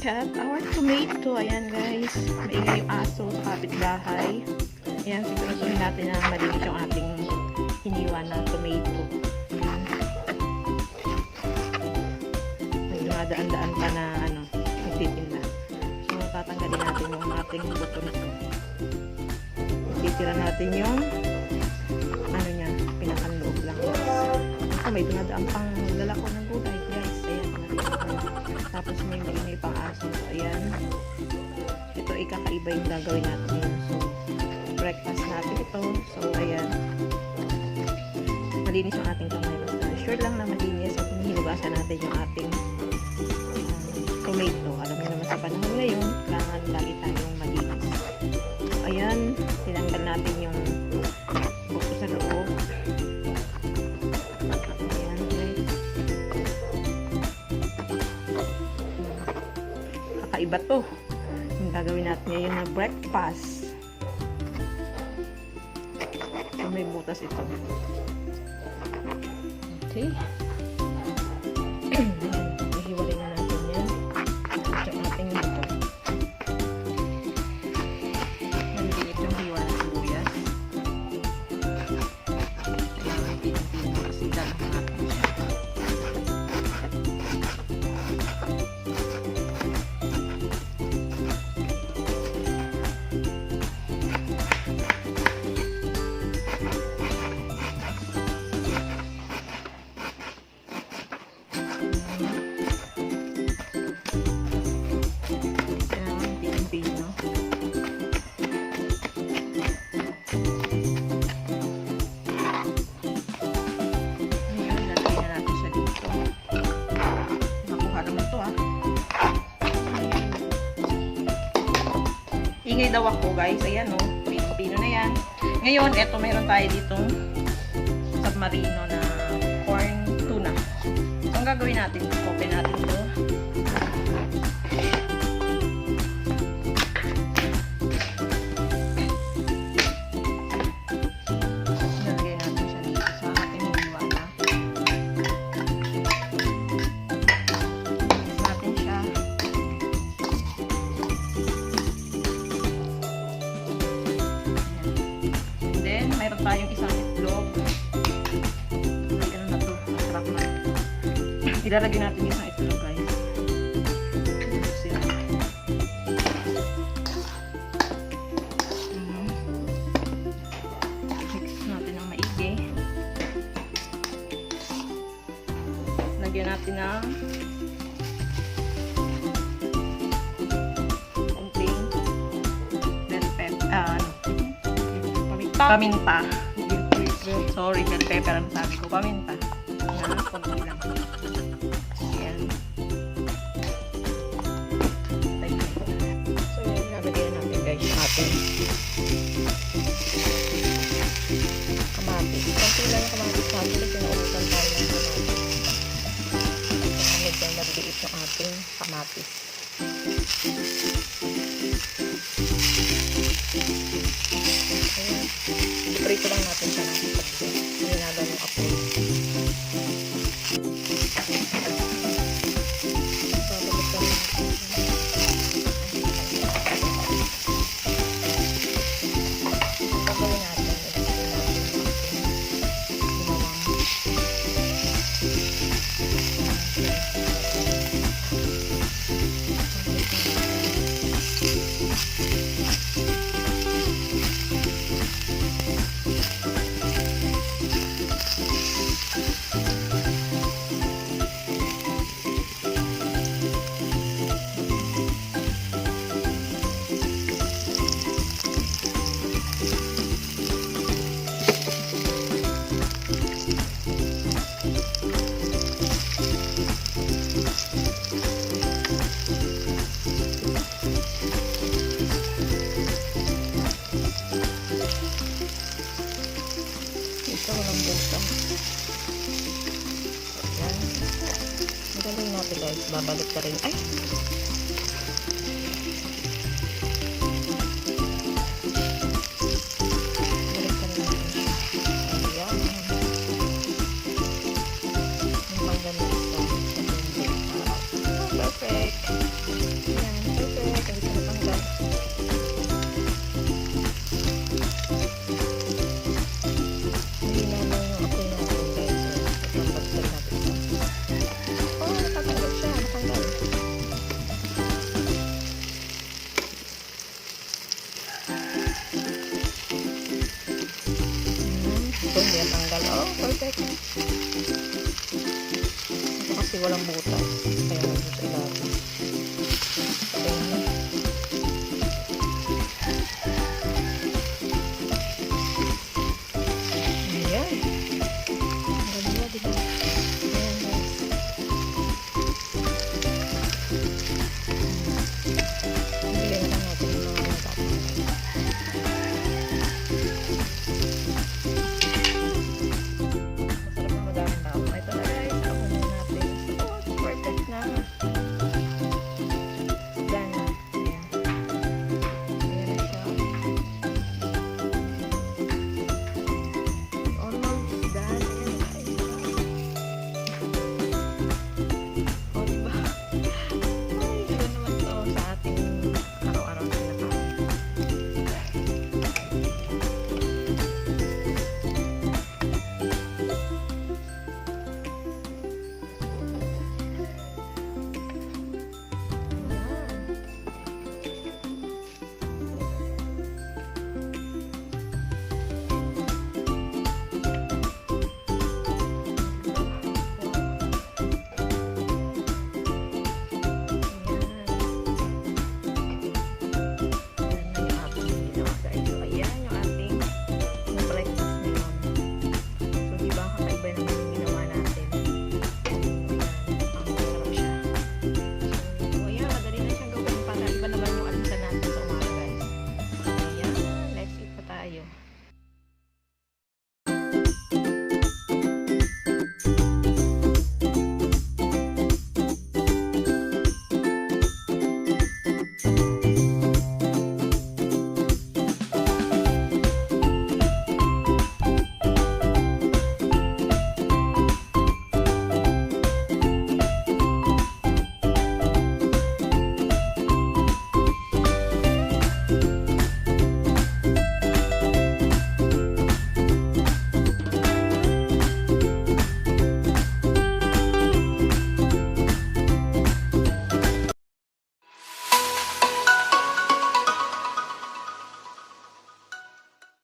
at our tomato. Ayan guys, maingay yung aso sa kapitbahay. Ayan, siguraduhin natin na malinis yung ating hiniwa na tomato. Ayan. May dumadaan-daan pa na nagtitinda. So, tatanggalin natin yung ating buto nito. Titira natin yung niya, pinakanloob lang. May dumadaan pang lalako ng gulay guys. Ayan, tapos may maingay pang aso. So, ayan. Ito ikakaiba yung gagawin natin. So, breakfast natin ito. So, ayan. Malinis yung ating kamay. Basta sure lang na malinis at hinugasan natin yung ating tomato. Alam niyo naman sa panahon ngayon, kailangan lagi tayong malinis. So, ayan. Tinanggal natin yung buto sa loob. Ayan, guys. Kakaiba to. Yung gagawin natin ngayon na breakfast. So, may butas ito. Okay. Ihiwalay na natin yan. At yung ating buto. Maliliit yung hiwa ng sibuyas. Kailangan pinipin mo kasi dalawang natin siya. Ingay daw ako guys. Ayan o. Pino na yan. Ngayon, eto meron tayo ditong submarino na corn tuna. So, ang gagawin natin, open natin ito. Nalagay natin siya dito sa ating hiniwala. Mix natin siya. Mayroon tayong isang itlog. Ganun na to. Masarap na. Ilalagay natin yung isang itlog guys. Mix natin ng maigi. Lagyan natin ng konting bell pepper. Paminta. Sorry, bell pepper ang sabi ko. Paminta. Ayan, konti lang. Ayan. So, yan. Nalagyan natin guys yung ating kamatis. Konti lang yung kamatis natin. Kasi nauutan tayo ng kamatis. Medyo nagdiit yung ating kamatis. Ayan. Iprito lang natin siya ng pagkakas. Hindi natin yung apoy. Babalik lang natin siya. Pagkawin natin. guys, babalik ka rin. Ay! Balik ka rin natin siya. Ayan. Yung pang ganito. Perfect. Ito, hindi yan tanggal. Oh, perfect. Ito kasi walang butas.